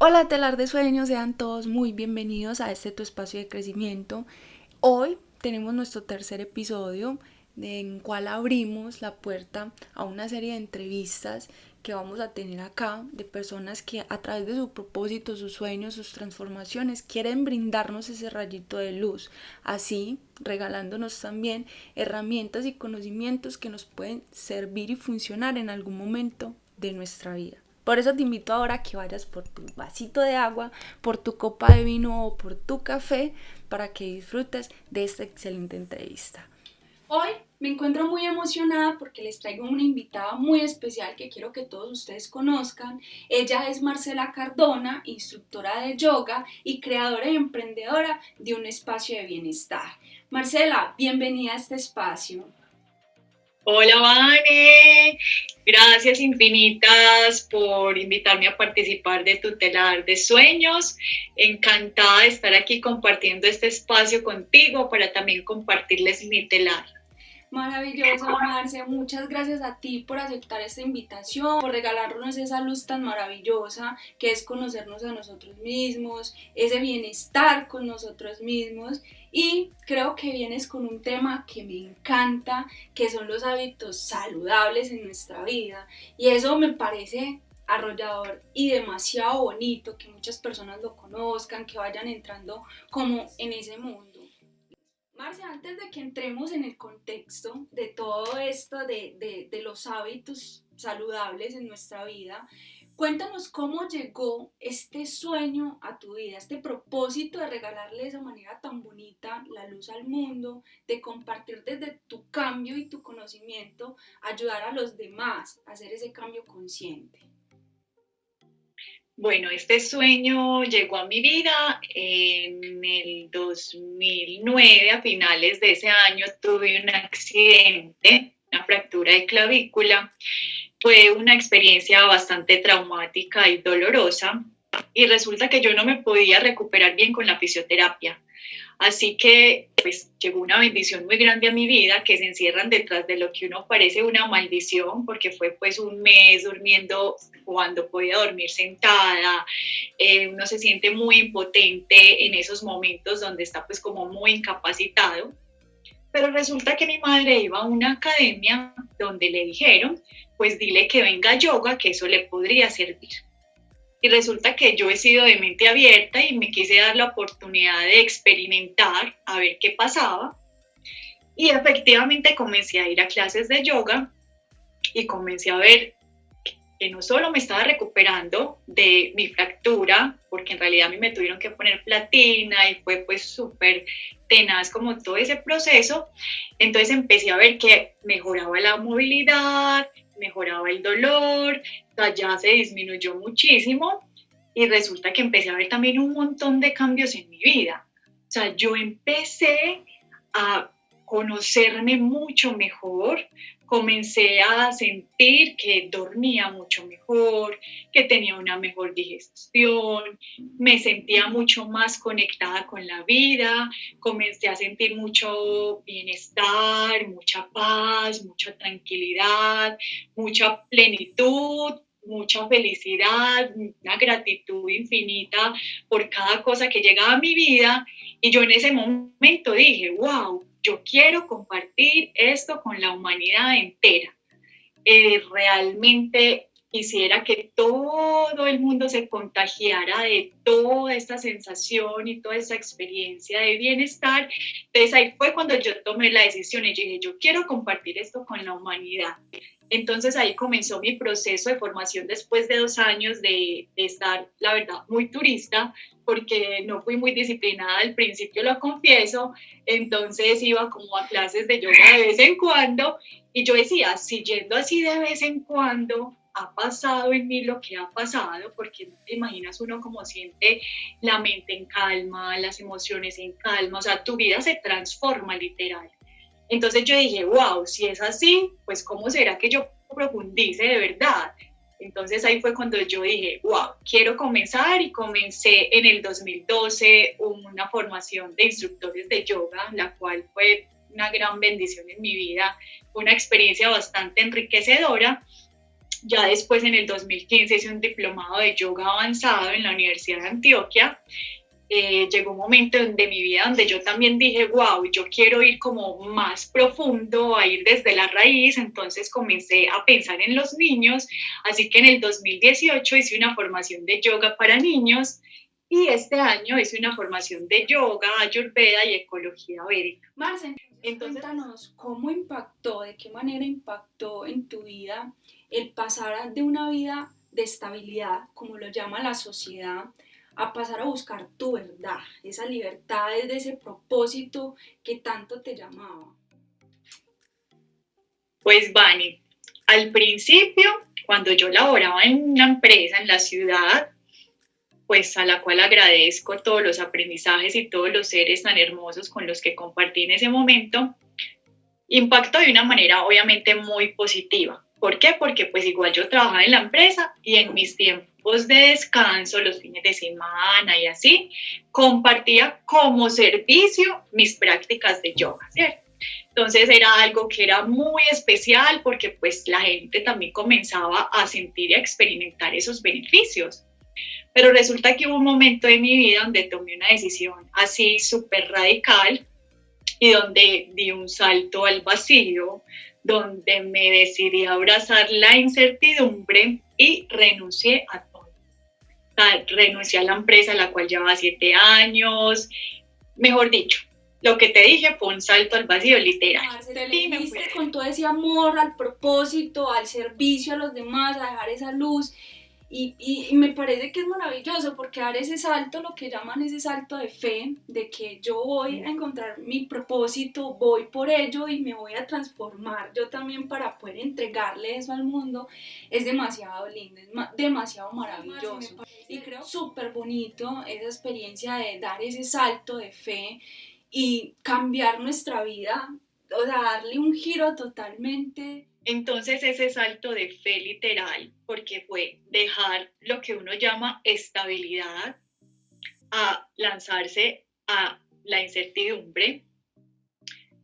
Hola, telar de sueños, sean todos muy bienvenidos a este tu espacio de crecimiento. Hoy tenemos nuestro tercer episodio en cual abrimos la puerta a una serie de entrevistas que vamos a tener acá de personas que a través de su propósito, sus sueños, sus transformaciones quieren brindarnos ese rayito de luz, así regalándonos también herramientas y conocimientos que nos pueden servir y funcionar en algún momento de nuestra vida. Por eso te invito ahora a que vayas por tu vasito de agua, por tu copa de vino o por tu café para que disfrutes de esta excelente entrevista. Hoy me encuentro muy emocionada porque les traigo una invitada muy especial que quiero que todos ustedes conozcan. Ella es Marcela Cardona, instructora de yoga y creadora y emprendedora de un espacio de bienestar. Marcela, bienvenida a este espacio. Hola, Vane. Gracias infinitas por invitarme a participar de tu telar de sueños. Encantada de estar aquí compartiendo este espacio contigo para también compartirles mi telar. Maravilloso, Marce. Muchas gracias a ti por aceptar esta invitación, por regalarnos esa luz tan maravillosa que es conocernos a nosotros mismos, ese bienestar con nosotros mismos. Y creo que vienes con un tema que me encanta, que son los hábitos saludables en nuestra vida. Y eso me parece arrollador y demasiado bonito que muchas personas lo conozcan, que vayan entrando como en ese mundo. Marcia, antes de que entremos en el contexto de todo esto, de los hábitos saludables en nuestra vida, cuéntanos cómo llegó este sueño a tu vida, este propósito de regalarle de esa manera tan bonita la luz al mundo, de compartir desde tu cambio y tu conocimiento, ayudar a los demás a hacer ese cambio consciente. Bueno, este sueño llegó a mi vida en el 2009. A finales de ese año tuve un accidente, una fractura de clavícula. Fue una experiencia bastante traumática y dolorosa, y resulta que yo no me podía recuperar bien con la fisioterapia. Así que pues llegó una bendición muy grande a mi vida, que se encierran detrás de lo que uno parece una maldición, porque fue pues un mes durmiendo cuando podía dormir sentada. Uno se siente muy impotente en esos momentos donde está pues como muy incapacitado. Pero resulta que mi madre iba a una academia donde le dijeron, pues dile que venga a yoga, que eso le podría servir. Y resulta que yo he sido de mente abierta y me quise dar la oportunidad de experimentar, a ver qué pasaba. Y efectivamente comencé a ir a clases de yoga y comencé a ver que no solo me estaba recuperando de mi fractura, porque en realidad a mí me tuvieron que poner platina y fue pues súper tenaz como todo ese proceso. Entonces empecé a ver que mejoraba la movilidad, mejoraba el dolor, o sea, ya se disminuyó muchísimo, y resulta que empecé a ver también un montón de cambios en mi vida. O sea, yo empecé a conocerme mucho mejor, comencé a sentir que dormía mucho mejor, que tenía una mejor digestión, me sentía mucho más conectada con la vida, comencé a sentir mucho bienestar, mucha paz, mucha tranquilidad, mucha plenitud, mucha felicidad, una gratitud infinita por cada cosa que llegaba a mi vida. Y yo en ese momento dije, wow, yo quiero compartir esto con la humanidad entera. Realmente quisiera que todo el mundo se contagiara de toda esta sensación y toda esta experiencia de bienestar. Entonces ahí fue cuando yo tomé la decisión y dije, yo quiero compartir esto con la humanidad. Entonces ahí comenzó mi proceso de formación después de 2 años de estar, la verdad, muy turista, porque no fui muy disciplinada al principio, lo confieso. Entonces iba como a clases de yoga de vez en cuando, y yo decía, si yendo así de vez en cuando ha pasado en mí lo que ha pasado, porque no te imaginas uno cómo siente la mente en calma, las emociones en calma, o sea, tu vida se transforma literal. Entonces yo dije, wow, si es así, pues ¿cómo será que yo profundice de verdad? Entonces ahí fue cuando yo dije, wow, quiero comenzar, y comencé en el 2012 una formación de instructores de yoga, la cual fue una gran bendición en mi vida, fue una experiencia bastante enriquecedora. Ya después, en el 2015, hice un diplomado de yoga avanzado en la Universidad de Antioquia. Llegó un momento de mi vida donde yo también dije, wow, yo quiero ir como más profundo, a ir desde la raíz. Entonces comencé a pensar en los niños, así que en el 2018 hice una formación de yoga para niños, y este año hice una formación de yoga, ayurveda y ecología védica. Marce, entonces cuéntanos cómo impactó, de qué manera impactó en tu vida el pasar de una vida de estabilidad, como lo llama la sociedad, a pasar a buscar tu verdad, esa libertad de ese propósito que tanto te llamaba. Pues Vani, al principio, cuando yo laboraba en una empresa en la ciudad, pues a la cual agradezco todos los aprendizajes y todos los seres tan hermosos con los que compartí en ese momento, impactó de una manera obviamente muy positiva. ¿Por qué? Porque pues igual yo trabajaba en la empresa y en mis tiempos de descanso, los fines de semana y así, compartía como servicio mis prácticas de yoga, ¿cierto? Entonces era algo que era muy especial porque pues la gente también comenzaba a sentir y a experimentar esos beneficios. Pero resulta que hubo un momento de mi vida donde tomé una decisión así súper radical y donde di un salto al vacío, donde me decidí a abrazar la incertidumbre y renuncié a todo. O sea, renuncié a la empresa a la cual llevaba 7 años, mejor dicho, lo que te dije fue un salto al vacío literal. Te elegiste con todo ese amor al propósito, al servicio a los demás, a dejar esa luz. Y me parece que es maravilloso porque dar ese salto, lo que llaman ese salto de fe, de que yo voy a encontrar mi propósito, voy por ello y me voy a transformar yo también para poder entregarle eso al mundo, es demasiado lindo, es demasiado maravilloso. Y creo súper bonito esa experiencia de dar ese salto de fe y cambiar nuestra vida, o sea, darle un giro totalmente. Entonces ese salto de fe literal, porque fue dejar lo que uno llama estabilidad a lanzarse a la incertidumbre,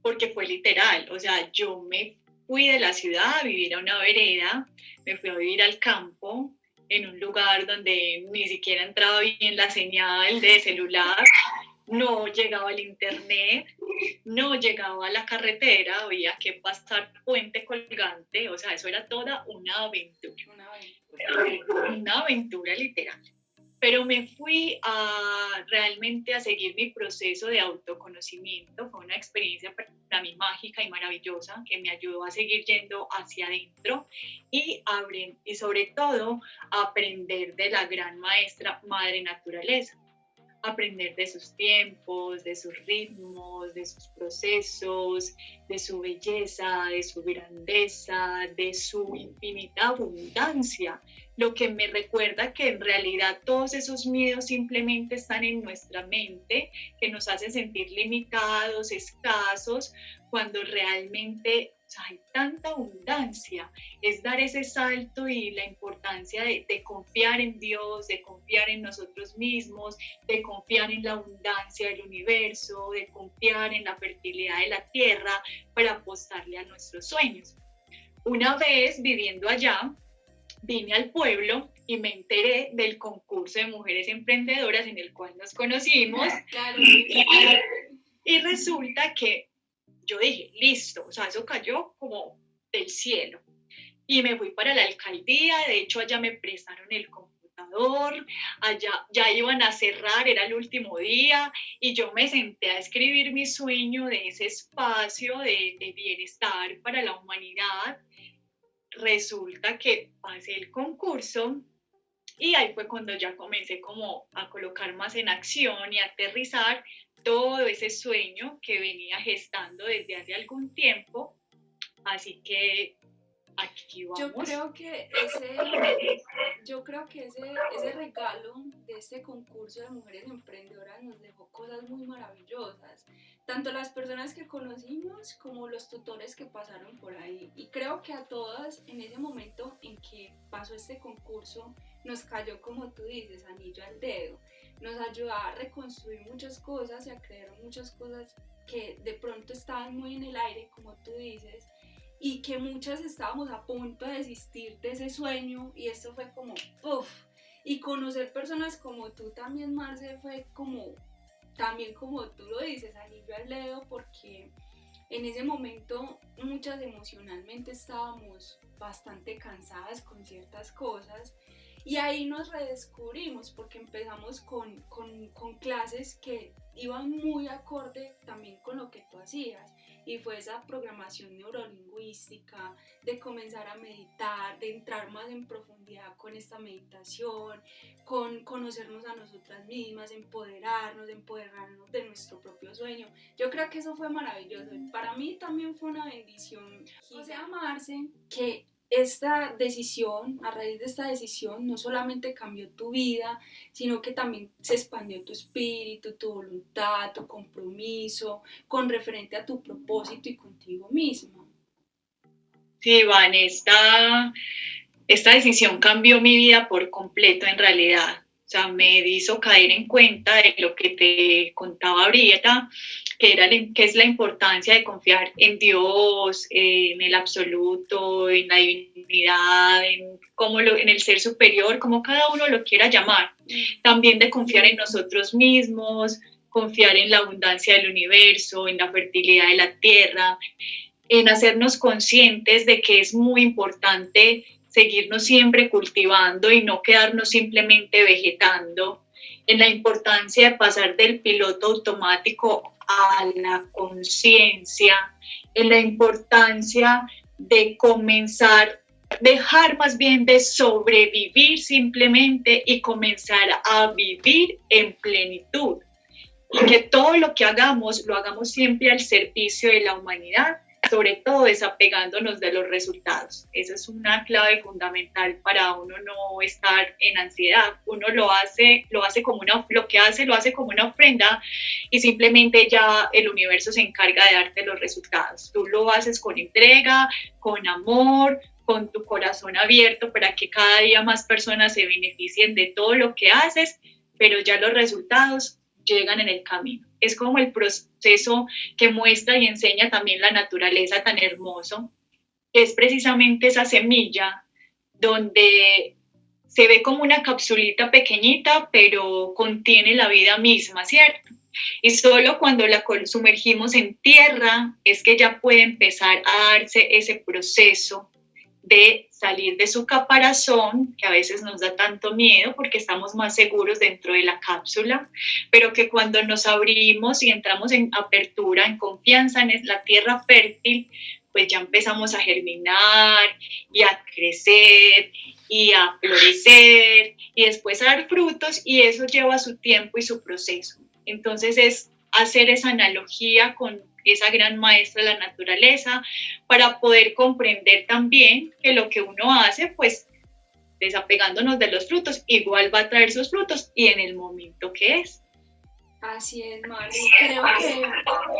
porque fue literal, o sea, yo me fui de la ciudad a vivir a una vereda, me fui a vivir al campo, en un lugar donde ni siquiera entraba bien la señal de celular, no llegaba el internet, no llegaba a la carretera, había que pasar puente colgante, o sea, eso era toda una aventura. Una aventura literal. Pero me fui realmente a seguir mi proceso de autoconocimiento. Fue una experiencia para mí mágica y maravillosa que me ayudó a seguir yendo hacia adentro y sobre todo a aprender de la gran maestra madre naturaleza. Aprender de sus tiempos, de sus ritmos, de sus procesos, de su belleza, de su grandeza, de su infinita abundancia, lo que me recuerda que en realidad todos esos miedos simplemente están en nuestra mente, que nos hacen sentir limitados, escasos, cuando realmente, o sea, hay tanta abundancia. Es dar ese salto y la importancia de confiar en Dios, de confiar en nosotros mismos, de confiar en la abundancia del universo, de confiar en la fertilidad de la tierra para apostarle a nuestros sueños. Una vez viviendo allá, vine al pueblo y me enteré del concurso de mujeres emprendedoras en el cual nos conocimos. Claro. Y resulta que yo dije, listo, o sea, eso cayó como del cielo. Y me fui para la alcaldía, de hecho allá me prestaron el computador, allá ya iban a cerrar, era el último día, y yo me senté a escribir mi sueño de ese espacio de bienestar para la humanidad. Resulta que pasé el concurso y ahí fue cuando ya comencé como a colocar más en acción y a aterrizar todo ese sueño que venía gestando desde hace algún tiempo. Así que aquí vamos. Yo creo que ese regalo de este concurso de mujeres emprendedoras nos dejó cosas muy maravillosas, tanto las personas que conocimos como los tutores que pasaron por ahí, y creo que a todas en ese momento en que pasó este concurso nos cayó, como tú dices, anillo al dedo, nos ayudó a reconstruir muchas cosas y a creer muchas cosas que de pronto estaban muy en el aire, como tú dices, y que muchas estábamos a punto de desistir de ese sueño y esto fue como, uff, y conocer personas como tú también, Marce, fue como, también como tú lo dices, anillo al dedo, porque en ese momento muchas emocionalmente estábamos bastante cansadas con ciertas cosas y ahí nos redescubrimos porque empezamos con clases que iban muy acorde también con lo que tú hacías y fue esa programación neurolingüística, de comenzar a meditar, de entrar más en profundidad con esta meditación, con conocernos a nosotras mismas, empoderarnos de nuestro propio sueño. Yo creo que eso fue maravilloso. Para mí también fue una bendición. O sea, amarse, que esta decisión, a raíz de esta decisión, no solamente cambió tu vida, sino que también se expandió tu espíritu, tu voluntad, tu compromiso, con referente a tu propósito y contigo misma. Sí, Iván, esta decisión cambió mi vida por completo en realidad. O sea, me hizo caer en cuenta de lo que te contaba ahorita, que es la importancia de confiar en Dios, en el absoluto, en la divinidad, en el ser superior, como cada uno lo quiera llamar. También de confiar en nosotros mismos, confiar en la abundancia del universo, en la fertilidad de la tierra, en hacernos conscientes de que es muy importante seguirnos siempre cultivando y no quedarnos simplemente vegetando, en la importancia de pasar del piloto automático a la conciencia, en la importancia de comenzar, dejar más bien de sobrevivir simplemente y comenzar a vivir en plenitud. Y que todo lo que hagamos, lo hagamos siempre al servicio de la humanidad, sobre todo desapegándonos de los resultados. Esa es una clave fundamental para uno no estar en ansiedad. Uno lo hace como lo hace como una ofrenda y simplemente ya el universo se encarga de darte los resultados. Tú lo haces con entrega, con amor, con tu corazón abierto para que cada día más personas se beneficien de todo lo que haces, pero ya los resultados llegan en el camino. Es como el proceso que muestra y enseña también la naturaleza tan hermoso, que es precisamente esa semilla donde se ve como una capsulita pequeñita, pero contiene la vida misma, ¿cierto? Y solo cuando la sumergimos en tierra es que ya puede empezar a darse ese proceso de salir de su caparazón, que a veces nos da tanto miedo porque estamos más seguros dentro de la cápsula, pero que cuando nos abrimos y entramos en apertura, en confianza en la tierra fértil, pues ya empezamos a germinar y a crecer y a florecer y después a dar frutos, y eso lleva su tiempo y su proceso. Entonces es hacer esa analogía con esa gran maestra de la naturaleza, para poder comprender también que lo que uno hace, pues desapegándonos de los frutos, igual va a traer sus frutos y en el momento que es. Así es, Mari. Creo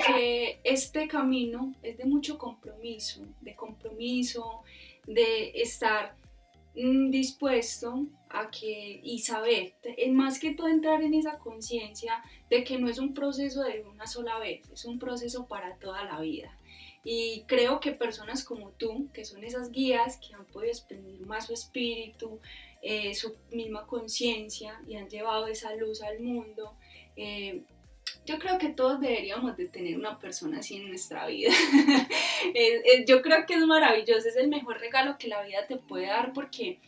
que este camino es de mucho compromiso, de estar dispuesto a que y saber, más que todo entrar en esa conciencia de que no es un proceso de una sola vez, es un proceso para toda la vida. Y creo que personas como tú, que son esas guías que han podido expandir más su espíritu, su misma conciencia y han llevado esa luz al mundo, yo creo que todos deberíamos de tener una persona así en nuestra vida. Yo creo que es maravilloso, es el mejor regalo que la vida te puede dar porque,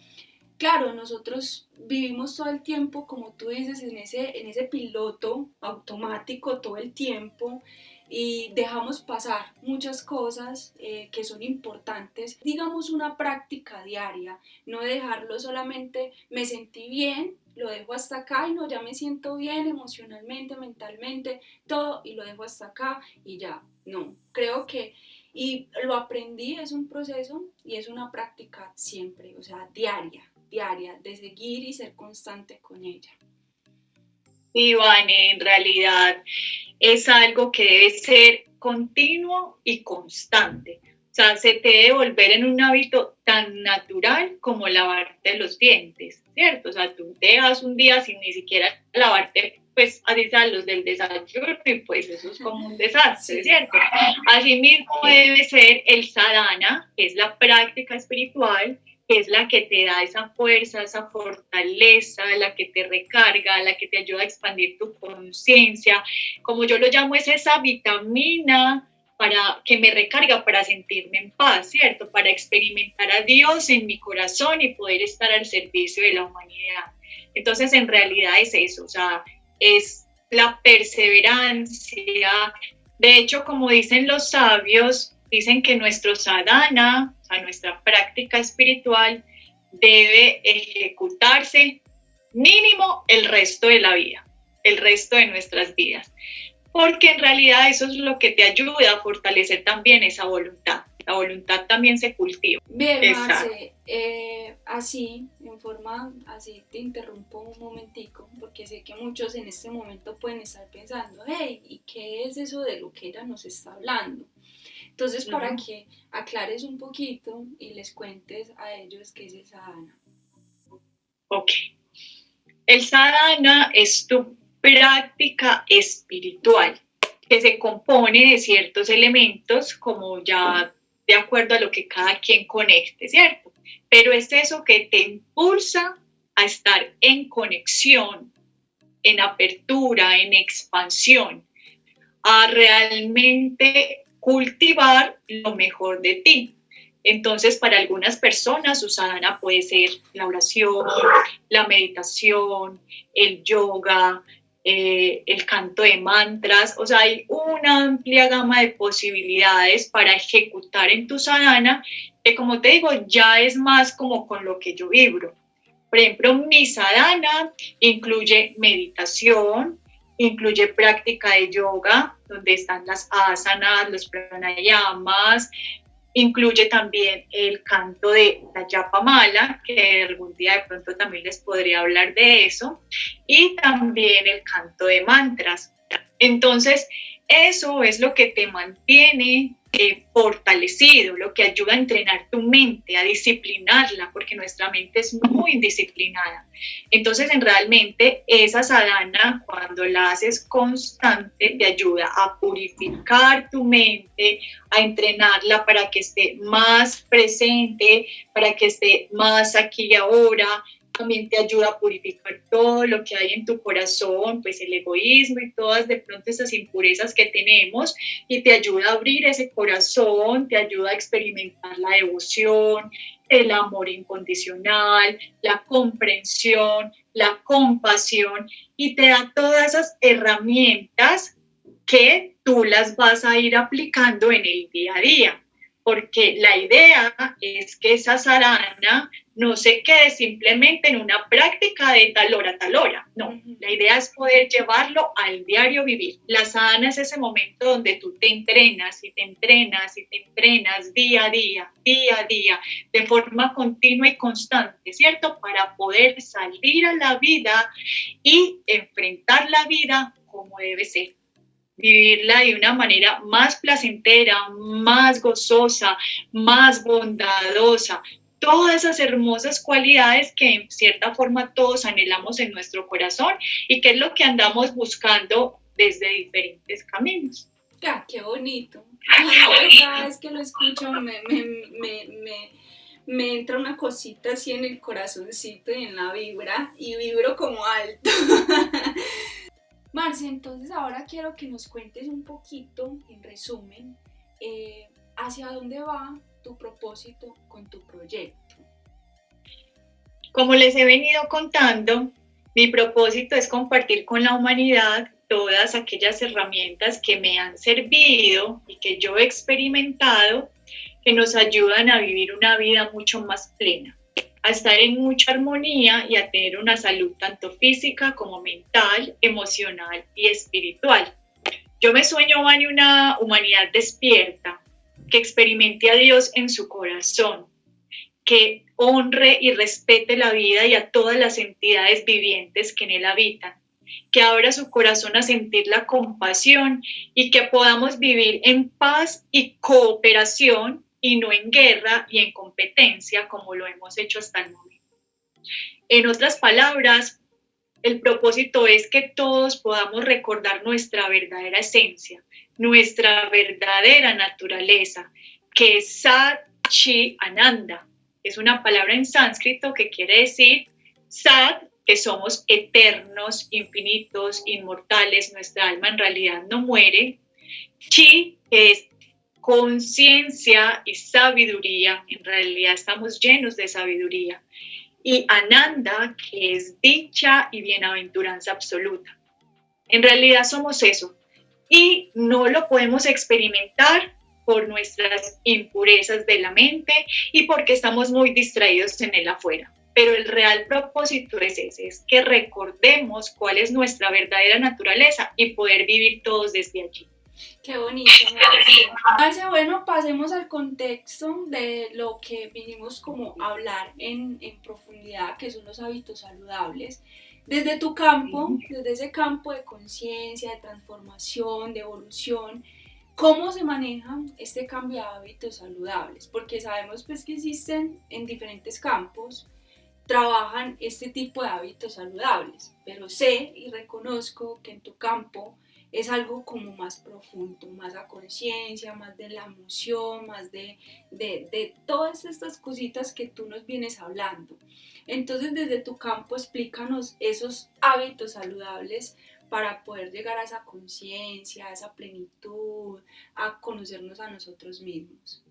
claro, nosotros vivimos todo el tiempo, como tú dices, en ese piloto automático todo el tiempo y dejamos pasar muchas cosas que son importantes. Digamos una práctica diaria, no dejarlo solamente me sentí bien, lo dejo hasta acá y no, ya me siento bien emocionalmente, mentalmente, todo y lo dejo hasta acá y ya, no, creo que y lo aprendí, es un proceso y es una práctica siempre, o sea, diaria, de seguir y ser constante con ella. Iván, en realidad es algo que debe ser continuo y constante. O sea, se te debe volver en un hábito tan natural como lavarte los dientes, ¿cierto? O sea, tú te das un día sin ni siquiera lavarte, pues así sean los del desayuno, y pues eso es como un desastre, ¿cierto? Asimismo debe ser el sadhana, que es la práctica espiritual, que es la que te da esa fuerza, esa fortaleza, la que te recarga, la que te ayuda a expandir tu conciencia. Como yo lo llamo, es esa vitamina para que me recarga para sentirme en paz, ¿cierto? Para experimentar a Dios en mi corazón y poder estar al servicio de la humanidad. Entonces, en realidad es eso, o sea, es la perseverancia. De hecho, como dicen los sabios, dicen que nuestro sadhana, o sea, nuestra práctica espiritual, debe ejecutarse mínimo el resto de la vida, el resto de nuestras vidas, porque en realidad eso es lo que te ayuda a fortalecer también esa voluntad. La voluntad también se cultiva. Bien, Marce, así, en forma, así te interrumpo un momentico, porque sé que muchos en este momento pueden estar pensando, hey, ¿y qué es eso de lo que ella nos está hablando? Entonces, para que aclares un poquito y les cuentes a ellos qué es el sadhana. Ok. El sadhana es tu práctica espiritual, que se compone de ciertos elementos, como ya de acuerdo a lo que cada quien conecte, ¿cierto? Pero es eso que te impulsa a estar en conexión, en apertura, en expansión, a realmente cultivar lo mejor de ti. Entonces, para algunas personas, su sadhana puede ser la oración, la meditación, el yoga, el canto de mantras. O sea, hay una amplia gama de posibilidades para ejecutar en tu sadhana, que como te digo, ya es más como con lo que yo vibro. Por ejemplo, mi sadhana incluye meditación, incluye práctica de yoga, donde están las asanas, los pranayamas, incluye también el canto de la Yapamala, que algún día de pronto también les podría hablar de eso, y también el canto de mantras. Entonces, eso es lo que te mantiene fortalecido, lo que ayuda a entrenar tu mente, a disciplinarla, porque nuestra mente es muy indisciplinada. Entonces, realmente esa sadhana, cuando la haces constante, te ayuda a purificar tu mente, a entrenarla para que esté más presente, para que esté más aquí y ahora. También te ayuda a purificar todo lo que hay en tu corazón, pues el egoísmo y todas de pronto esas impurezas que tenemos, y te ayuda a abrir ese corazón, te ayuda a experimentar la devoción, el amor incondicional, la comprensión, la compasión, y te da todas esas herramientas que tú las vas a ir aplicando en el día a día. Porque la idea es que esa sadhana no se quede simplemente en una práctica de tal hora a tal hora. No, la idea es poder llevarlo al diario vivir. La sadhana es ese momento donde tú te entrenas y te entrenas y te entrenas día a día, de forma continua y constante, ¿cierto? Para poder salir a la vida y enfrentar la vida como debe ser. Vivirla de una manera más placentera, más gozosa, más bondadosa. Todas esas hermosas cualidades que en cierta forma todos anhelamos en nuestro corazón y que es lo que andamos buscando desde diferentes caminos. ¡Ah, qué bonito! Cada vez que lo escucho me entra una cosita así en el corazoncito y en la vibra, y vibro como alto. Marce, entonces ahora quiero que nos cuentes un poquito, en resumen, hacia dónde va tu propósito con tu proyecto. Como les he venido contando, mi propósito es compartir con la humanidad todas aquellas herramientas que me han servido y que yo he experimentado, que nos ayudan a vivir una vida mucho más plena, a estar en mucha armonía y a tener una salud tanto física como mental, emocional y espiritual. Yo me sueño, Vani, una humanidad despierta, que experimente a Dios en su corazón, que honre y respete la vida y a todas las entidades vivientes que en él habitan, que abra su corazón a sentir la compasión y que podamos vivir en paz y cooperación y no en guerra y en competencia como lo hemos hecho hasta el momento. En otras palabras, El propósito es que todos podamos recordar nuestra verdadera esencia, nuestra verdadera naturaleza, que es Sat Chi Ananda. Es una palabra en sánscrito que quiere decir Sat, que somos eternos, infinitos, inmortales, nuestra alma en realidad no muere. Chi, que es conciencia y sabiduría, en realidad estamos llenos de sabiduría. Y Ananda, que es dicha y bienaventuranza absoluta. En realidad somos eso. Y no lo podemos experimentar por nuestras impurezas de la mente y porque estamos muy distraídos en el afuera. Pero el real propósito es ese, es que recordemos cuál es nuestra verdadera naturaleza y poder vivir todos desde allí. Qué bonito. Marce, bueno, pasemos al contexto de lo que vinimos como a hablar en profundidad, que son los hábitos saludables. Desde tu campo, desde ese campo de conciencia, de transformación, de evolución, ¿cómo se maneja este cambio de hábitos saludables? Porque sabemos pues que existen en diferentes campos, trabajan este tipo de hábitos saludables, pero sé y reconozco que en tu campo es algo como más profundo, más a conciencia, más de la emoción, más de todas estas cositas que tú nos vienes hablando. Entonces, desde tu campo, explícanos esos hábitos saludables para poder llegar a esa conciencia, a esa plenitud, a conocernos a nosotros mismos.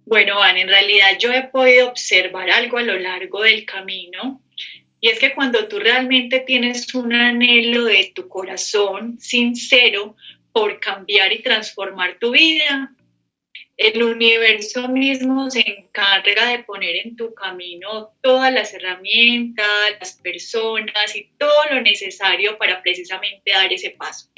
Bueno, Ana, en realidad yo he podido observar algo a lo largo del camino, y es que cuando tú realmente tienes un anhelo de tu corazón sincero por cambiar y transformar tu vida, el universo mismo se encarga de poner en tu camino todas las herramientas, las personas y todo lo necesario para precisamente dar ese paso.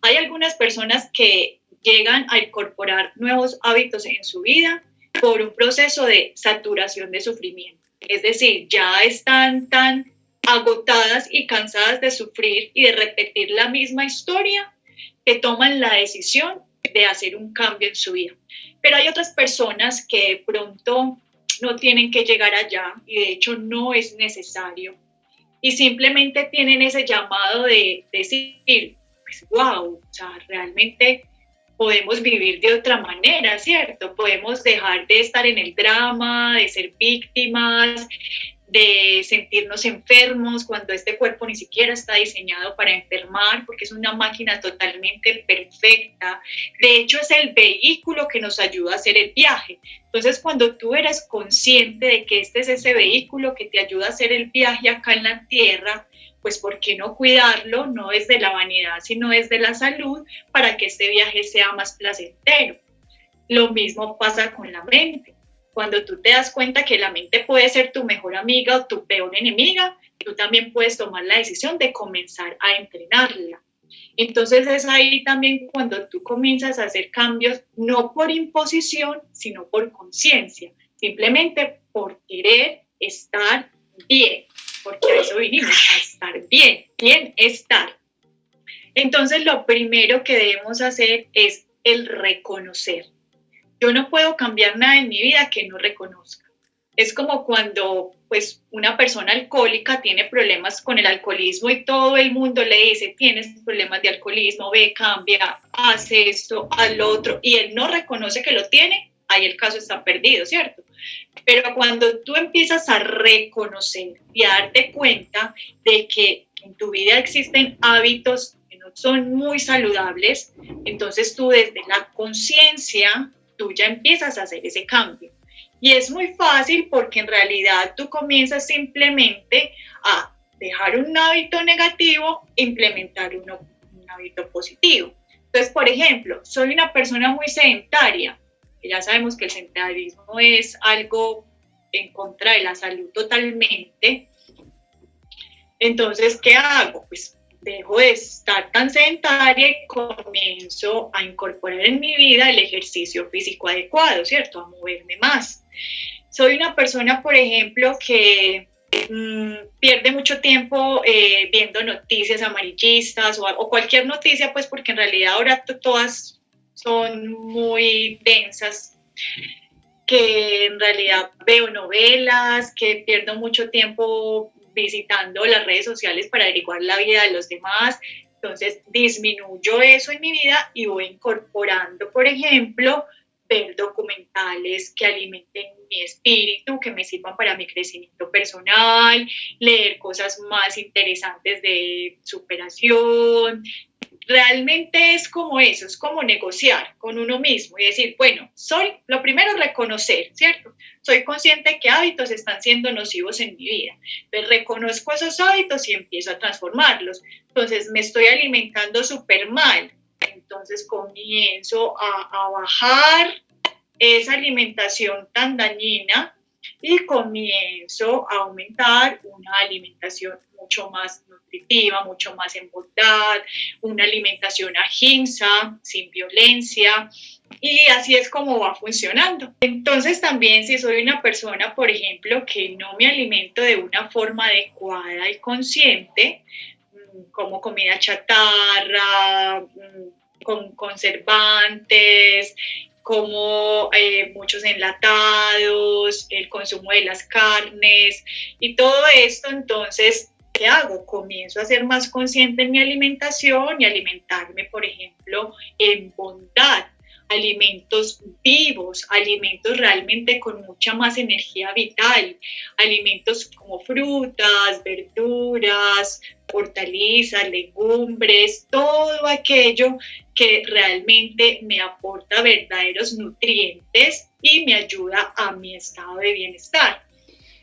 Hay algunas personas que llegan a incorporar nuevos hábitos en su vida por un proceso de saturación de sufrimiento. Es decir, ya están tan agotadas y cansadas de sufrir y de repetir la misma historia que toman la decisión de hacer un cambio en su vida. Pero hay otras personas que de pronto no tienen que llegar allá y de hecho no es necesario y simplemente tienen ese llamado de decir, pues, wow, o sea, realmente podemos vivir de otra manera, ¿cierto? Podemos dejar de estar en el drama, de ser víctimas, de sentirnos enfermos cuando este cuerpo ni siquiera está diseñado para enfermar, porque es una máquina totalmente perfecta. De hecho, es el vehículo que nos ayuda a hacer el viaje. Entonces, cuando tú eres consciente de que este es ese vehículo que te ayuda a hacer el viaje acá en la Tierra, pues ¿por qué no cuidarlo? No desde la vanidad, sino desde la salud, para que este viaje sea más placentero. Lo mismo pasa con la mente. Cuando tú te das cuenta que la mente puede ser tu mejor amiga o tu peor enemiga, tú también puedes tomar la decisión de comenzar a entrenarla. Entonces es ahí también cuando tú comienzas a hacer cambios, no por imposición, sino por conciencia, simplemente por querer estar bien, porque a eso vinimos, a estar bien, bienestar. Entonces lo primero que debemos hacer es el reconocer. Yo no puedo cambiar nada en mi vida que no reconozca. Es como cuando pues una persona alcohólica tiene problemas con el alcoholismo y todo el mundo le dice, tienes problemas de alcoholismo, ve, cambia, haz esto, haz lo otro, y él no reconoce que lo tiene, ahí el caso está perdido, ¿cierto? Pero cuando tú empiezas a reconocer y a darte cuenta de que en tu vida existen hábitos que no son muy saludables, entonces tú desde la conciencia tú ya empiezas a hacer ese cambio. Y es muy fácil porque en realidad tú comienzas simplemente a dejar un hábito negativo e implementar un hábito positivo. Entonces, por ejemplo, soy una persona muy sedentaria, que ya sabemos que el sedentarismo es algo en contra de la salud totalmente. Entonces, ¿qué hago? Pues dejo de estar tan sedentaria y comienzo a incorporar en mi vida el ejercicio físico adecuado, ¿cierto? A moverme más. Soy una persona, por ejemplo, que pierde mucho tiempo viendo noticias amarillistas o cualquier noticia, pues porque en realidad ahora todas son muy densas, que en realidad veo novelas, que pierdo mucho tiempo visitando las redes sociales para averiguar la vida de los demás. Entonces disminuyo eso en mi vida y voy incorporando, por ejemplo, ver documentales que alimenten mi espíritu, que me sirvan para mi crecimiento personal, leer cosas más interesantes de superación. Realmente es como eso, es como negociar con uno mismo y decir, bueno, lo primero es reconocer, ¿cierto? Soy consciente de que hábitos están siendo nocivos en mi vida. Entonces reconozco esos hábitos y empiezo a transformarlos. Entonces me estoy alimentando súper mal. Entonces comienzo a bajar esa alimentación tan dañina y comienzo a aumentar una alimentación mucho más nutritiva, mucho más en bondad, una alimentación ahimsa, sin violencia, y así es como va funcionando. Entonces también si soy una persona, por ejemplo, que no me alimento de una forma adecuada y consciente, como comida chatarra, con conservantes, como muchos enlatados, el consumo de las carnes y todo esto. Entonces, ¿qué hago? Comienzo a ser más consciente en mi alimentación y alimentarme, por ejemplo, en bondad, alimentos vivos, alimentos realmente con mucha más energía vital, alimentos como frutas, verduras, hortalizas, legumbres, todo aquello que realmente me aporta verdaderos nutrientes y me ayuda a mi estado de bienestar.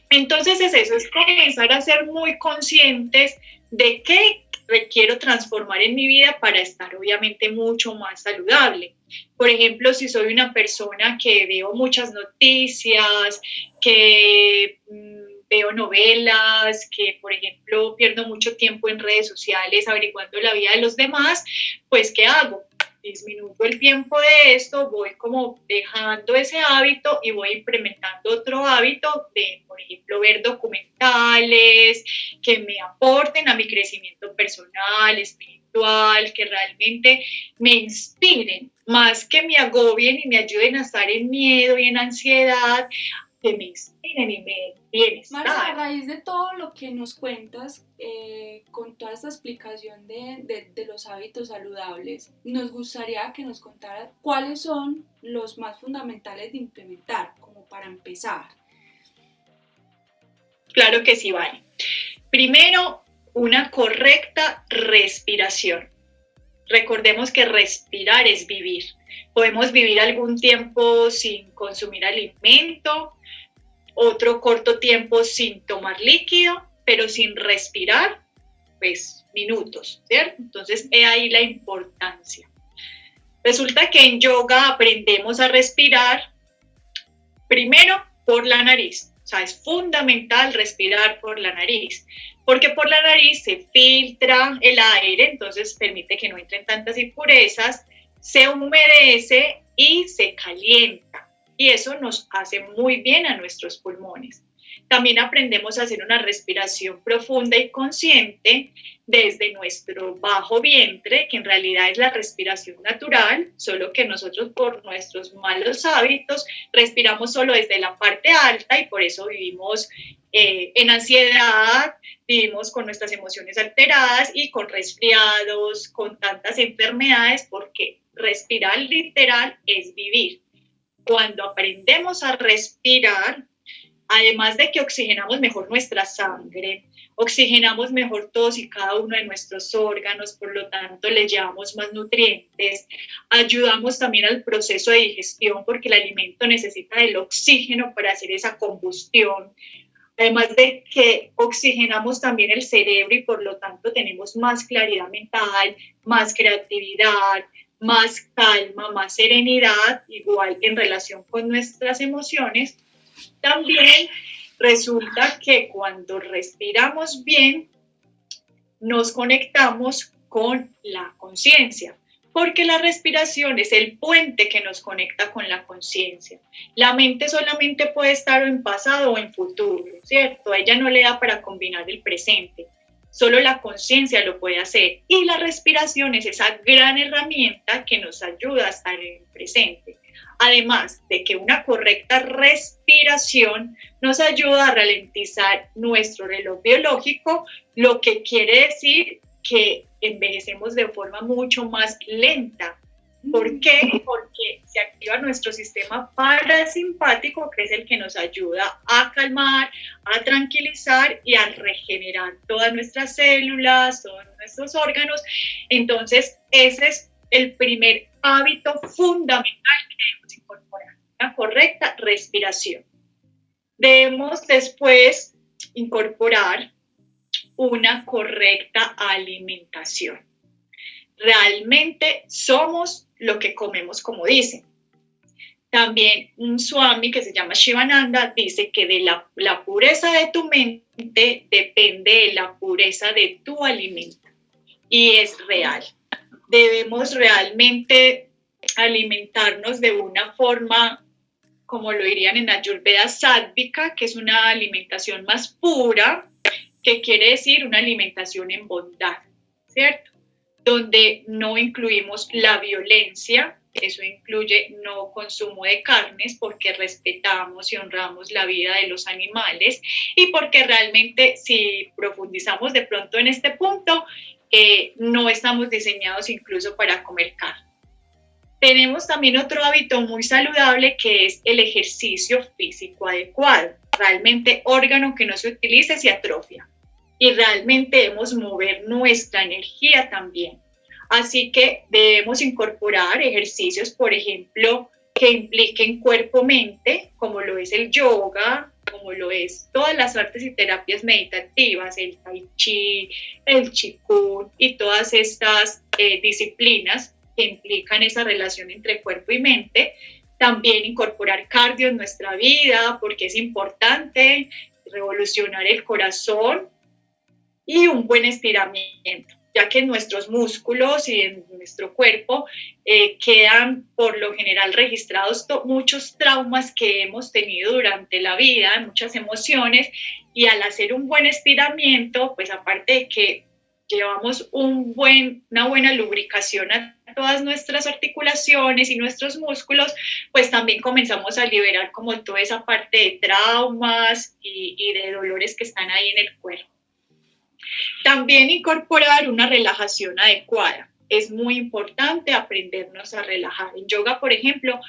Entonces es eso, es comenzar a ser muy conscientes de qué requiero transformar en mi vida para estar obviamente mucho más saludable. Por ejemplo, si soy una persona que veo muchas noticias, que veo novelas, que por ejemplo pierdo mucho tiempo en redes sociales averiguando la vida de los demás, pues ¿qué hago? Disminuyo el tiempo de esto, voy como dejando ese hábito y voy implementando otro hábito de, por ejemplo, ver documentales que me aporten a mi crecimiento personal, espiritual, que realmente me inspiren, más que me agobien y me ayuden a estar en miedo y en ansiedad, que me inspiren y me den bienestar. Marcia, a raíz de todo lo que nos cuentas, con toda esta explicación de los hábitos saludables, nos gustaría que nos contaras cuáles son los más fundamentales de implementar, como para empezar. Claro que sí, vale. Primero, una correcta respiración. Recordemos que respirar es vivir. Podemos vivir algún tiempo sin consumir alimento, otro corto tiempo sin tomar líquido, pero sin respirar, pues minutos, ¿cierto? Entonces, he ahí la importancia. Resulta que en yoga aprendemos a respirar primero por la nariz. O sea, es fundamental respirar por la nariz, porque por la nariz se filtra el aire, entonces permite que no entren tantas impurezas, se humedece y se calienta. Y eso nos hace muy bien a nuestros pulmones. También aprendemos a hacer una respiración profunda y consciente desde nuestro bajo vientre, que en realidad es la respiración natural, solo que nosotros por nuestros malos hábitos respiramos solo desde la parte alta y por eso vivimos en ansiedad, vivimos con nuestras emociones alteradas y con resfriados, con tantas enfermedades, porque respirar literal es vivir. Cuando aprendemos a respirar, además de que oxigenamos mejor nuestra sangre, oxigenamos mejor todos y cada uno de nuestros órganos, por lo tanto le llevamos más nutrientes, ayudamos también al proceso de digestión porque el alimento necesita del oxígeno para hacer esa combustión, además de que oxigenamos también el cerebro y por lo tanto tenemos más claridad mental, más creatividad, más calma, más serenidad, igual en relación con nuestras emociones. También resulta que cuando respiramos bien, nos conectamos con la conciencia, porque la respiración es el puente que nos conecta con la conciencia. La mente solamente puede estar en pasado o en futuro, ¿cierto? A ella no le da para combinar el presente. Solo la conciencia lo puede hacer y la respiración es esa gran herramienta que nos ayuda a estar en el presente. Además de que una correcta respiración nos ayuda a ralentizar nuestro reloj biológico, lo que quiere decir que envejecemos de forma mucho más lenta. ¿Por qué? Porque se activa nuestro sistema parasimpático, que es el que nos ayuda a calmar, a tranquilizar y a regenerar todas nuestras células, todos nuestros órganos. Entonces, ese es el primer hábito fundamental que debemos incorporar, una correcta respiración. Debemos después incorporar una correcta alimentación. Realmente somos lo que comemos, como dicen. También un Swami que se llama Shivananda dice que de la pureza de tu mente depende de la pureza de tu alimento. Y es real. Debemos realmente alimentarnos de una forma, como lo dirían en Ayurveda, sádvica, que es una alimentación más pura, que quiere decir una alimentación en bondad, ¿cierto? Donde no incluimos la violencia, eso incluye no consumo de carnes porque respetamos y honramos la vida de los animales y porque realmente si profundizamos de pronto en este punto, no estamos diseñados incluso para comer carne. Tenemos también otro hábito muy saludable que es el ejercicio físico adecuado. Realmente órgano que no se utilice se atrofia. Y realmente debemos mover nuestra energía también. Así que debemos incorporar ejercicios, por ejemplo, que impliquen cuerpo-mente, como lo es el yoga, como lo es todas las artes y terapias meditativas, el tai chi, el qigong y todas estas disciplinas que implican esa relación entre cuerpo y mente. También incorporar cardio en nuestra vida, porque es importante revolucionar el corazón, y un buen estiramiento, ya que en nuestros músculos y en nuestro cuerpo quedan por lo general registrados muchos traumas que hemos tenido durante la vida, muchas emociones, y al hacer un buen estiramiento, pues aparte de que llevamos una buena lubricación a todas nuestras articulaciones y nuestros músculos, pues también comenzamos a liberar como toda esa parte de traumas y de dolores que están ahí en el cuerpo. También incorporar una relajación adecuada. Es muy importante aprendernos a relajar. En yoga, por ejemplo,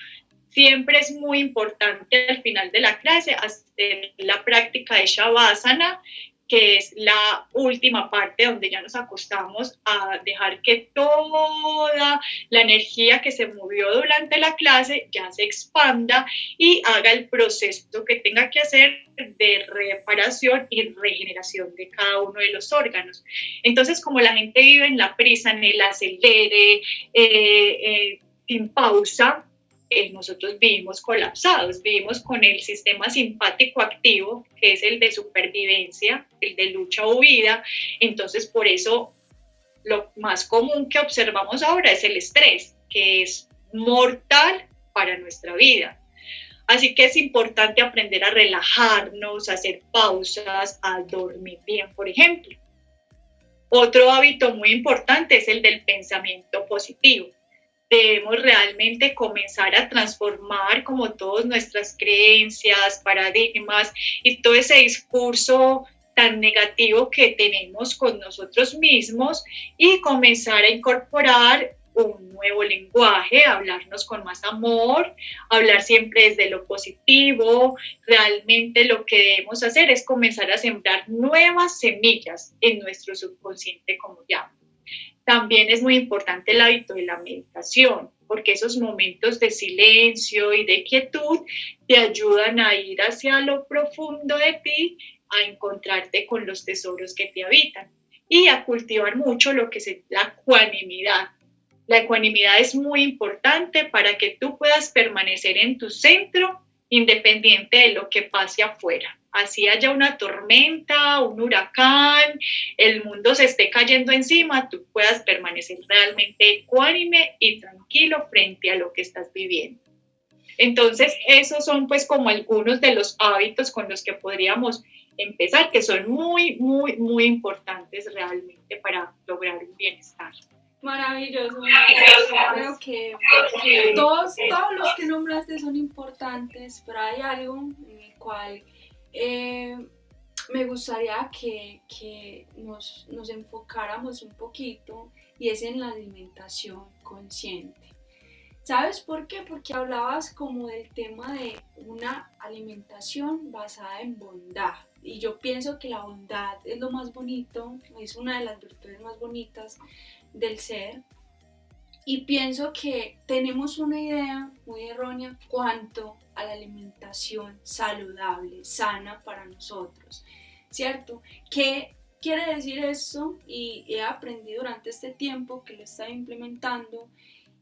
siempre es muy importante al final de la clase hacer la práctica de Shavasana, que es la última parte donde ya nos acostamos a dejar que toda la energía que se movió durante la clase ya se expanda y haga el proceso que tenga que hacer de reparación y regeneración de cada uno de los órganos. Entonces, como la gente vive en la prisa, en el acelere, sin pausa, nosotros vivimos colapsados, vivimos con el sistema simpático activo, que es el de supervivencia, el de lucha o huida. Entonces, por eso, lo más común que observamos ahora es el estrés, que es mortal para nuestra vida. Así que es importante aprender a relajarnos, a hacer pausas, a dormir bien, por ejemplo. Otro hábito muy importante es el del pensamiento positivo. Debemos realmente comenzar a transformar como todas nuestras creencias, paradigmas y todo ese discurso tan negativo que tenemos con nosotros mismos y comenzar a incorporar un nuevo lenguaje, hablarnos con más amor, hablar siempre desde lo positivo. Realmente lo que debemos hacer es comenzar a sembrar nuevas semillas en nuestro subconsciente, como llamo. También es muy importante el hábito de la meditación, porque esos momentos de silencio y de quietud te ayudan a ir hacia lo profundo de ti, a encontrarte con los tesoros que te habitan y a cultivar mucho lo que es la ecuanimidad. La ecuanimidad es muy importante para que tú puedas permanecer en tu centro independiente de lo que pase afuera. Así haya una tormenta, un huracán, el mundo se esté cayendo encima, tú puedas permanecer realmente ecuánime y tranquilo frente a lo que estás viviendo. Entonces, esos son pues como algunos de los hábitos con los que podríamos empezar, que son muy, muy, muy importantes realmente para lograr un bienestar. Maravilloso, maravilloso. Creo que todos los que nombraste son importantes, pero hay algo en el cual me gustaría que nos enfocáramos un poquito y es en la alimentación consciente. ¿Sabes por qué? Porque hablabas como del tema de una alimentación basada en bondad. Y yo pienso que la bondad es lo más bonito, es una de las virtudes más bonitas del ser. Y pienso que tenemos una idea muy errónea cuanto a la alimentación saludable, sana para nosotros, ¿cierto? ¿Qué quiere decir esto? Y he aprendido durante este tiempo que lo estaba implementando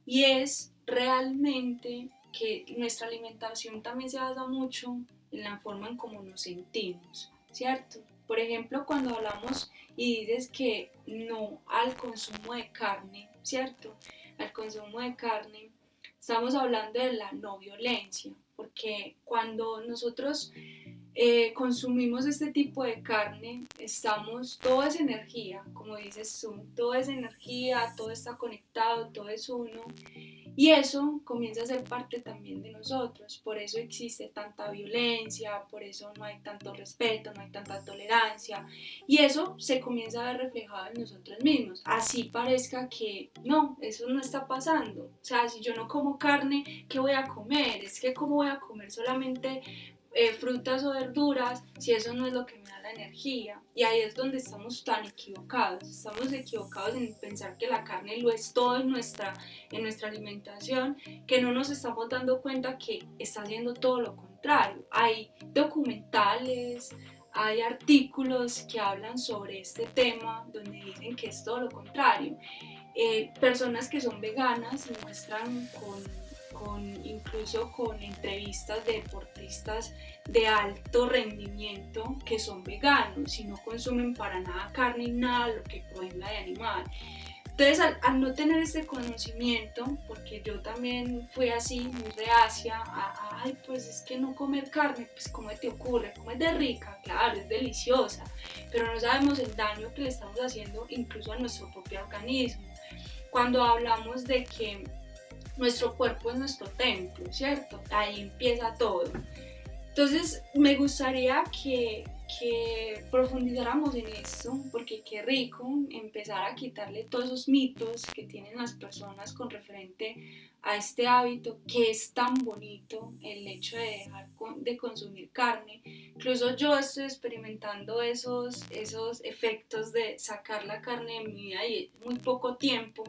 y es realmente que nuestra alimentación también se basa mucho en la forma en cómo nos sentimos, ¿cierto? Por ejemplo, cuando hablamos y dices que no al consumo de carne, ¿cierto? Al consumo de carne, estamos hablando de la no violencia, porque cuando nosotros consumimos este tipo de carne, todo es energía, como dices tú, todo es energía, todo está conectado, todo es uno, y eso comienza a ser parte también de nosotros, por eso existe tanta violencia, por eso no hay tanto respeto, no hay tanta tolerancia, y eso se comienza a ver reflejado en nosotros mismos, así parezca que no, eso no está pasando, o sea, si yo no como carne, ¿qué voy a comer? Es que cómo voy a comer solamente frutas o verduras si eso no es lo que me da la energía. Y ahí es donde estamos tan equivocados. Estamos equivocados en pensar que la carne lo es todo en nuestra alimentación, que no nos estamos dando cuenta que está haciendo todo lo contrario. Hay documentales, hay artículos que hablan sobre este tema donde dicen que es todo lo contrario. Personas que son veganas se muestran incluso con entrevistas de deportistas de alto rendimiento que son veganos y no consumen para nada carne y nada lo que provenga de animal. Entonces, al no tener este conocimiento, porque yo también fui así, muy reacia, ay, pues es que no comer carne, pues ¿cómo te ocurre? ¿Cómo es de rica? Claro, es deliciosa, pero no sabemos el daño que le estamos haciendo incluso a nuestro propio organismo. Cuando hablamos de que nuestro cuerpo es nuestro templo, ¿cierto? Ahí empieza todo. Entonces, me gustaría que profundizáramos en esto, porque qué rico empezar a quitarle todos esos mitos que tienen las personas con referente a este hábito que es tan bonito, el hecho de dejar de consumir carne. Incluso yo estoy experimentando esos efectos de sacar la carne de mi vida y muy poco tiempo,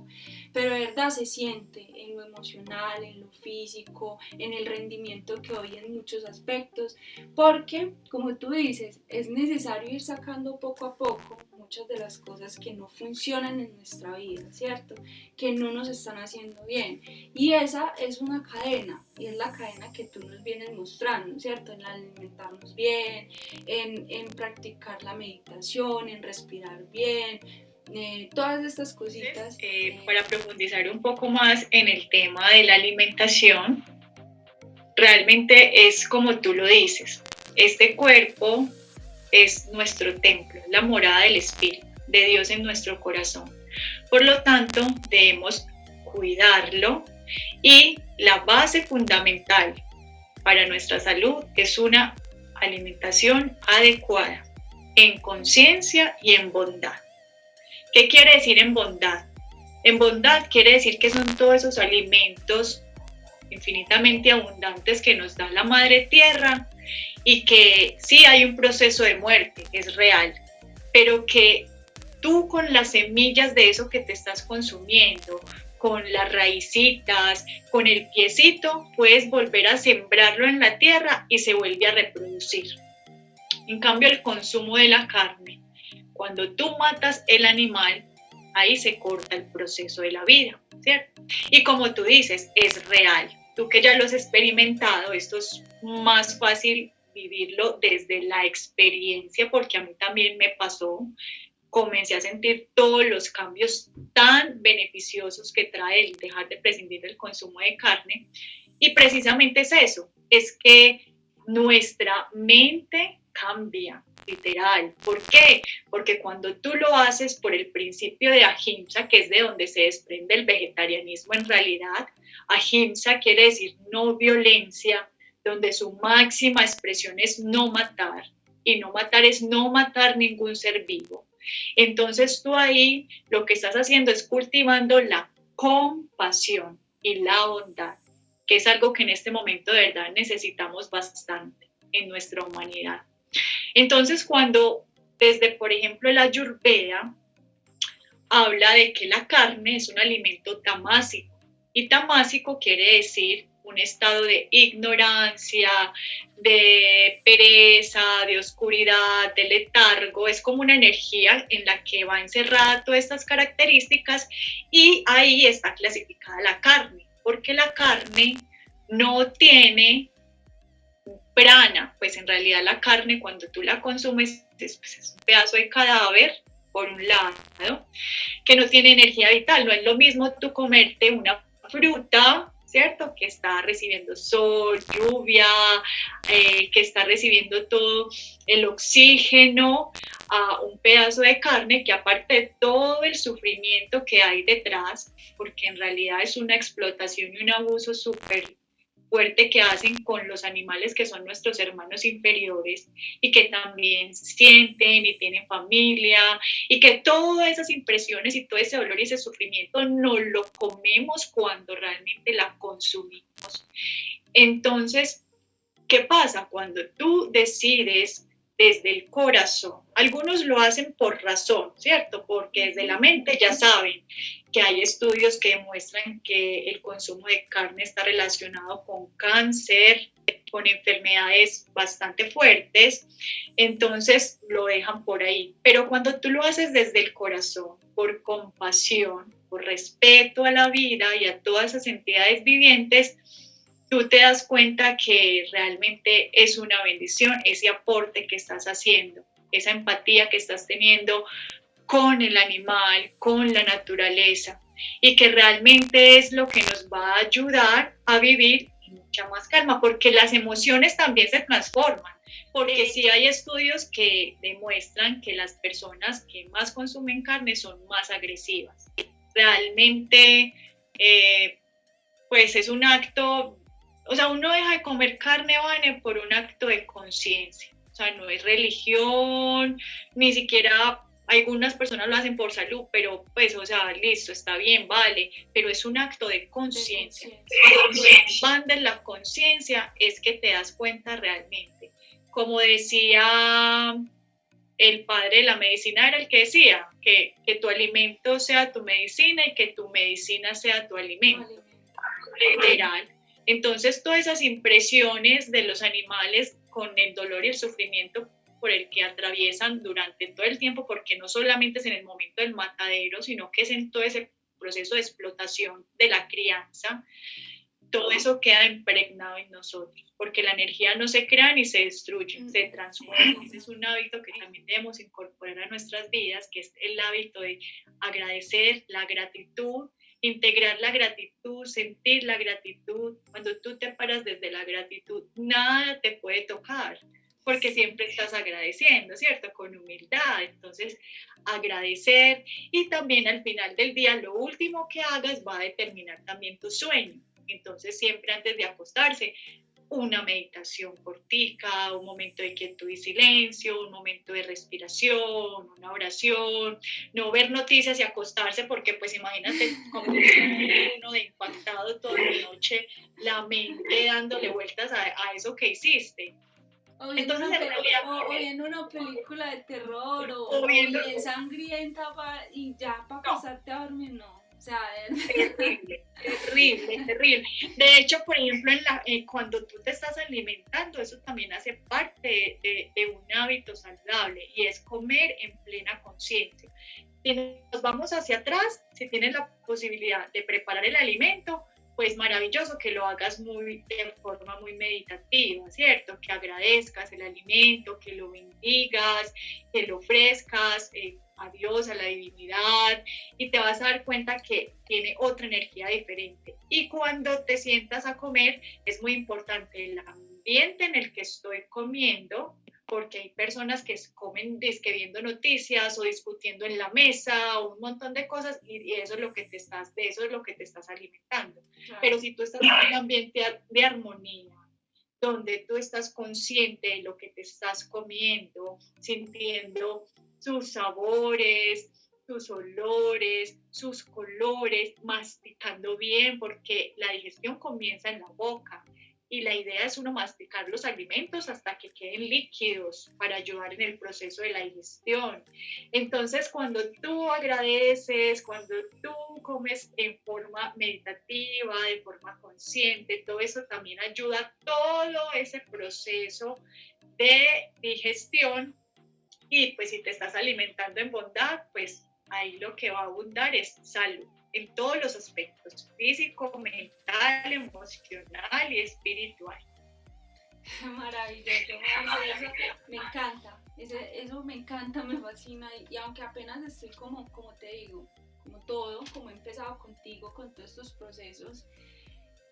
pero de verdad se siente en lo emocional, en lo físico, en el rendimiento que hoy en muchos aspectos, porque como tú dices, es necesario ir sacando poco a poco muchas de las cosas que no funcionan en nuestra vida, ¿cierto? Que no nos están haciendo bien. Y esa es una cadena, y es la cadena que tú nos vienes mostrando, ¿cierto? En alimentarnos bien, en practicar la meditación, en respirar bien, todas estas cositas. Para profundizar un poco más en el tema de la alimentación, realmente es como tú lo dices, este cuerpo es nuestro templo, la morada del Espíritu de Dios en nuestro corazón. Por lo tanto, debemos cuidarlo y la base fundamental para nuestra salud es una alimentación adecuada, en conciencia y en bondad. ¿Qué quiere decir en bondad? En bondad quiere decir que son todos esos alimentos infinitamente abundantes que nos da la Madre Tierra y que sí hay un proceso de muerte, es real, pero que tú con las semillas de eso que te estás consumiendo, con las raícitas, con el piecito, puedes volver a sembrarlo en la tierra y se vuelve a reproducir. En cambio, el consumo de la carne, cuando tú matas el animal, ahí se corta el proceso de la vida, ¿cierto? Y como tú dices, es real. Tú que ya lo has experimentado, esto es más fácil vivirlo desde la experiencia, porque a mí también me pasó. Comencé a sentir todos los cambios tan beneficiosos que trae el dejar de prescindir del consumo de carne. Y precisamente es eso, es que nuestra mente cambia, literal. ¿Por qué? Porque cuando tú lo haces por el principio de ahimsa, que es de donde se desprende el vegetarianismo en realidad, ahimsa quiere decir no violencia, donde su máxima expresión es no matar, y no matar es no matar ningún ser vivo. Entonces tú ahí lo que estás haciendo es cultivando la compasión y la bondad, que es algo que en este momento de verdad necesitamos bastante en nuestra humanidad. Entonces, cuando desde, por ejemplo, la Ayurveda habla de que la carne es un alimento tamásico, y tamásico quiere decir un estado de ignorancia, de pereza, de oscuridad, de letargo, es como una energía en la que va encerrada todas estas características, y ahí está clasificada la carne, porque la carne no tiene prana, pues en realidad la carne cuando tú la consumes es un pedazo de cadáver, por un lado, que no tiene energía vital. No es lo mismo tú comerte una fruta, ¿cierto? Que está recibiendo sol, lluvia, que está recibiendo todo el oxígeno, a un pedazo de carne que aparte de todo el sufrimiento que hay detrás, porque en realidad es una explotación y un abuso súper fuerte que hacen con los animales que son nuestros hermanos inferiores y que también sienten y tienen familia, y que todas esas impresiones y todo ese dolor y ese sufrimiento no lo comemos cuando realmente la consumimos. Entonces, ¿qué pasa? Cuando tú decides desde el corazón, algunos lo hacen por razón, ¿cierto? Porque desde la mente ya saben que hay estudios que demuestran que el consumo de carne está relacionado con cáncer, con enfermedades bastante fuertes, entonces lo dejan por ahí. Pero cuando tú lo haces desde el corazón, por compasión, por respeto a la vida y a todas esas entidades vivientes, tú te das cuenta que realmente es una bendición ese aporte que estás haciendo, esa empatía que estás teniendo con el animal, con la naturaleza, y que realmente es lo que nos va a ayudar a vivir en mucha más calma, porque las emociones también se transforman, porque sí hay estudios que demuestran que las personas que más consumen carne son más agresivas. Realmente, pues es un acto, o sea, uno deja de comer carne, Vane, por un acto de conciencia. O sea, no es religión, ni siquiera algunas personas lo hacen por salud, pero pues, o sea, listo, está bien, vale, pero es un acto de conciencia. Cuando expandes la conciencia es que te das cuenta realmente. Como decía el padre de la medicina, era el que decía que tu alimento sea tu medicina y que tu medicina sea tu alimento. Literal. Entonces, todas esas impresiones de los animales con el dolor y el sufrimiento por el que atraviesan durante todo el tiempo, porque no solamente es en el momento del matadero, sino que es en todo ese proceso de explotación de la crianza, todo eso queda impregnado en nosotros, porque la energía no se crea ni se destruye, se transforma. Ese es un hábito que también debemos incorporar a nuestras vidas, que es el hábito de agradecer, la gratitud, integrar la gratitud, sentir la gratitud. Cuando tú te paras desde la gratitud, nada te puede tocar, porque siempre estás agradeciendo, ¿cierto? Con humildad. Entonces, agradecer, y también al final del día, lo último que hagas va a determinar también tu sueño. Entonces, siempre antes de acostarse, una meditación cortica, un momento de quietud y silencio, un momento de respiración, una oración, no ver noticias y acostarse, porque pues imagínate como uno de impactado toda la noche, la mente dándole vueltas a eso que hiciste. Entonces, o viendo una película de terror o bien sangrienta y ya para acostarte a dormir, no. O sea, terrible, terrible, terrible. De hecho, por ejemplo, cuando tú te estás alimentando, eso también hace parte de un hábito saludable, y es comer en plena conciencia. Si nos vamos hacia atrás, si tienes la posibilidad de preparar el alimento, pues maravilloso, que lo hagas de forma muy meditativa, ¿cierto? Que agradezcas el alimento, que lo bendigas, que lo ofrezcas a Dios, a la divinidad, y te vas a dar cuenta que tiene otra energía diferente. Y cuando te sientas a comer, es muy importante el ambiente en el que estoy comiendo, porque hay personas que comen dizque viendo noticias o discutiendo en la mesa o un montón de cosas y eso es lo que de eso es lo que te estás alimentando. Claro. Pero si tú estás en un ambiente de armonía, donde tú estás consciente de lo que te estás comiendo, sintiendo sus sabores, sus olores, sus colores, masticando bien, porque la digestión comienza en la boca. Y la idea es uno masticar los alimentos hasta que queden líquidos para ayudar en el proceso de la digestión. Entonces, cuando tú agradeces, cuando tú comes en forma meditativa, de forma consciente, todo eso también ayuda a todo ese proceso de digestión. Y pues si te estás alimentando en bondad, pues ahí lo que va a abundar es salud en todos los aspectos, físico, mental, emocional y espiritual. Maravilloso, eso me encanta, eso me encanta, me fascina y aunque apenas estoy como te digo, como he empezado contigo con todos estos procesos,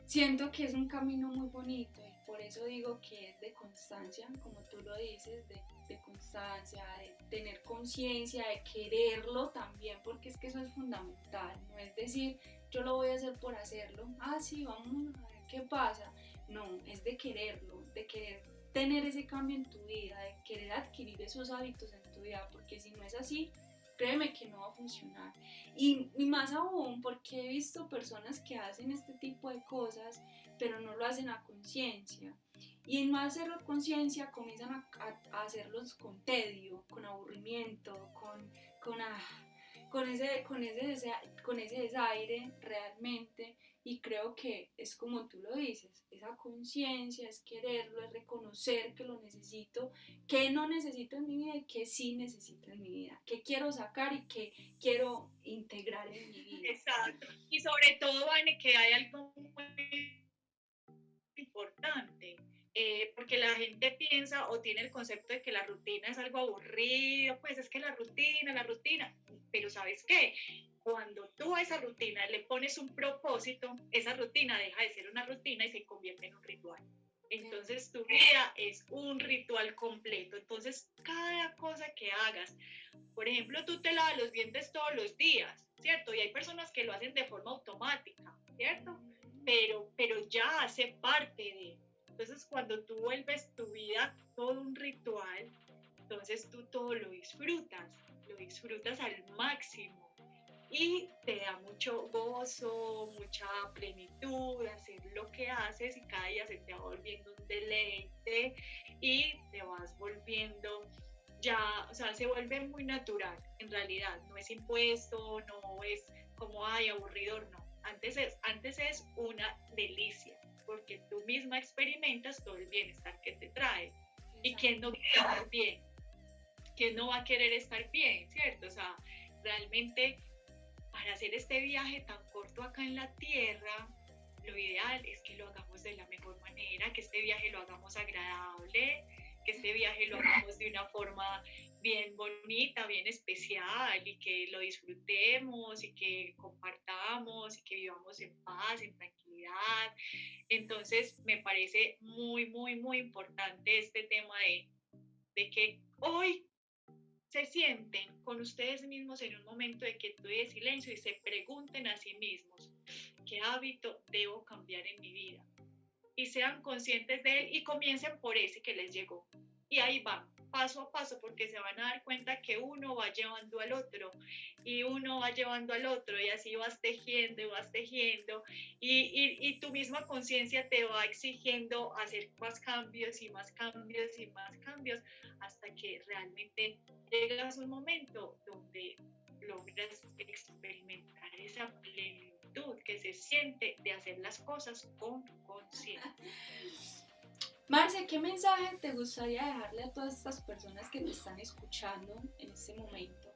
siento que es un camino muy bonito y por eso digo que es de constancia, como tú lo dices, de constancia, de tener conciencia, de quererlo también, porque es que eso es fundamental, no es decir, yo lo voy a hacer por hacerlo, sí, vamos a ver qué pasa, no, es de quererlo, de querer tener ese cambio en tu vida, de querer adquirir esos hábitos en tu vida, porque si no es así, créeme que no va a funcionar. Y más aún porque he visto personas que hacen este tipo de cosas, pero no lo hacen a conciencia. Y en no hacerlo a conciencia comienzan a hacerlos con tedio, con aburrimiento, con ese desaire realmente. Y creo que es como tú lo dices, esa conciencia, es quererlo, es reconocer que lo necesito, que no necesito en mi vida y que sí necesito en mi vida, que quiero sacar y que quiero integrar en mi vida. Exacto. Y sobre todo, Vane, que hay algo muy importante, porque la gente piensa o tiene el concepto de que la rutina es algo aburrido, pues es que la rutina, pero ¿sabes qué? Cuando tú a esa rutina le pones un propósito, esa rutina deja de ser una rutina y se convierte en un ritual. Entonces tu vida es un ritual completo. Entonces cada cosa que hagas, por ejemplo, tú te lavas los dientes todos los días, ¿cierto? Y hay personas que lo hacen de forma automática, ¿cierto? Pero ya hace parte de. Entonces cuando tú vuelves tu vida todo un ritual, entonces tú todo lo disfrutas al máximo. Y te da mucho gozo, mucha plenitud hacer lo que haces y cada día se te va volviendo un deleite y te vas volviendo ya, o sea, se vuelve muy natural en realidad, no es impuesto, no es como, aburridor, no. Antes es una delicia, porque tú misma experimentas todo el bienestar que te trae. ¿Y quién no quiere estar bien? ¿Quién no va a querer estar bien, cierto? O sea, realmente para hacer este viaje tan corto acá en la Tierra, lo ideal es que lo hagamos de la mejor manera, que este viaje lo hagamos agradable, que este viaje lo hagamos de una forma bien bonita, bien especial y que lo disfrutemos y que compartamos y que vivamos en paz, en tranquilidad. Entonces me parece muy, muy, muy importante este tema de que hoy se sienten con ustedes mismos en un momento de quietud y de silencio y se pregunten a sí mismos, ¿qué hábito debo cambiar en mi vida? Y sean conscientes de él y comiencen por ese que les llegó. Y ahí van, paso a paso, porque se van a dar cuenta que uno va llevando al otro y uno va llevando al otro y así vas tejiendo y tu misma conciencia te va exigiendo hacer más cambios y más cambios y más cambios hasta que realmente llegas a un momento donde logras experimentar esa plenitud que se siente de hacer las cosas con conciencia. Marce, ¿qué mensaje te gustaría dejarle a todas estas personas que te están escuchando en este momento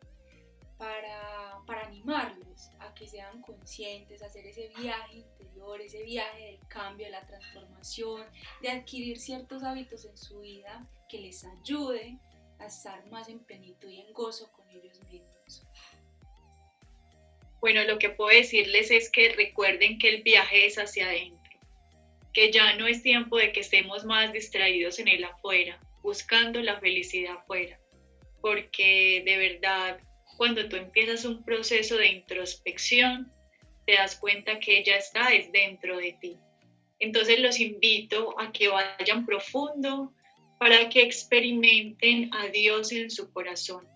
para animarlos a que sean conscientes, a hacer ese viaje interior, ese viaje del cambio, de la transformación, de adquirir ciertos hábitos en su vida que les ayude a estar más en plenitud y en gozo con ellos mismos? Bueno, lo que puedo decirles es que recuerden que el viaje es hacia adentro, que ya no es tiempo de que estemos más distraídos en el afuera. buscando la felicidad afuera, porque de verdad, cuando tú empiezas un proceso de introspección, te das cuenta que ella está es dentro de ti. Entonces los invito a que vayan profundo para que experimenten a Dios en su corazón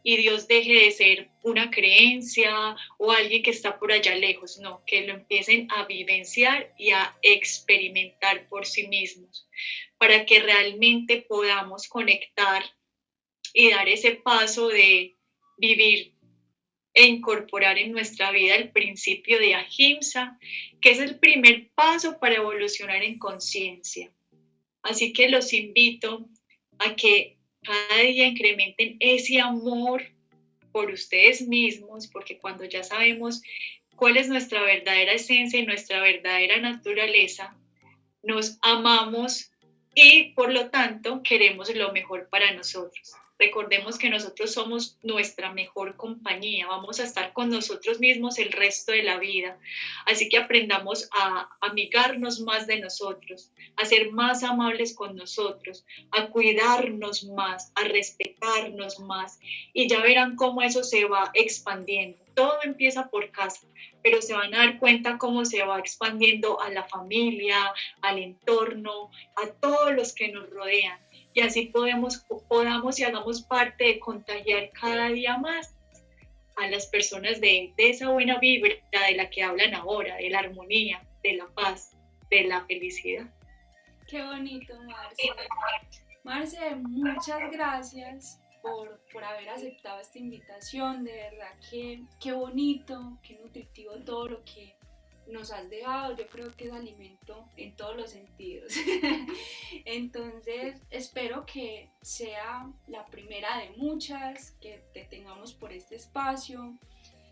y Dios deje de ser una creencia o alguien que está por allá lejos, no, que lo empiecen a vivenciar y a experimentar por sí mismos, para que realmente podamos conectar y dar ese paso de vivir e incorporar en nuestra vida el principio de Ahimsa, que es el primer paso para evolucionar en conciencia. Así que los invito a que cada día incrementen ese amor por ustedes mismos, porque cuando ya sabemos cuál es nuestra verdadera esencia y nuestra verdadera naturaleza, nos amamos y por lo tanto queremos lo mejor para nosotros. Recordemos que nosotros somos nuestra mejor compañía, vamos a estar con nosotros mismos el resto de la vida. Así que aprendamos a amigarnos más de nosotros, a ser más amables con nosotros, a cuidarnos más, a respetarnos más. Y ya verán cómo eso se va expandiendo. Todo empieza por casa, pero se van a dar cuenta cómo se va expandiendo a la familia, al entorno, a todos los que nos rodean. Y así podamos y hagamos parte de contagiar cada día más a las personas de esa buena vibra de la que hablan ahora, de la armonía, de la paz, de la felicidad. Qué bonito, Marce. Marce, muchas gracias por haber aceptado esta invitación. De verdad que qué bonito, qué nutritivo todo lo que nos has dejado. Yo creo que es alimento en todos los sentidos. Entonces espero que sea la primera de muchas, que te tengamos por este espacio.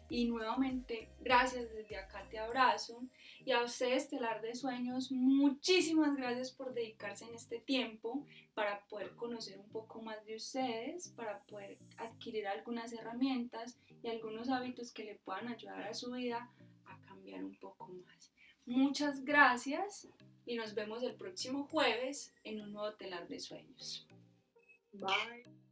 Y nuevamente, gracias, desde acá te abrazo. Y a ustedes, Telar de Sueños, muchísimas gracias por dedicarse en este tiempo para poder conocer un poco más de ustedes, para poder adquirir algunas herramientas y algunos hábitos que le puedan ayudar a su vida a cambiar un poco más. Muchas gracias y nos vemos el próximo jueves en un nuevo Telar de Sueños. Bye.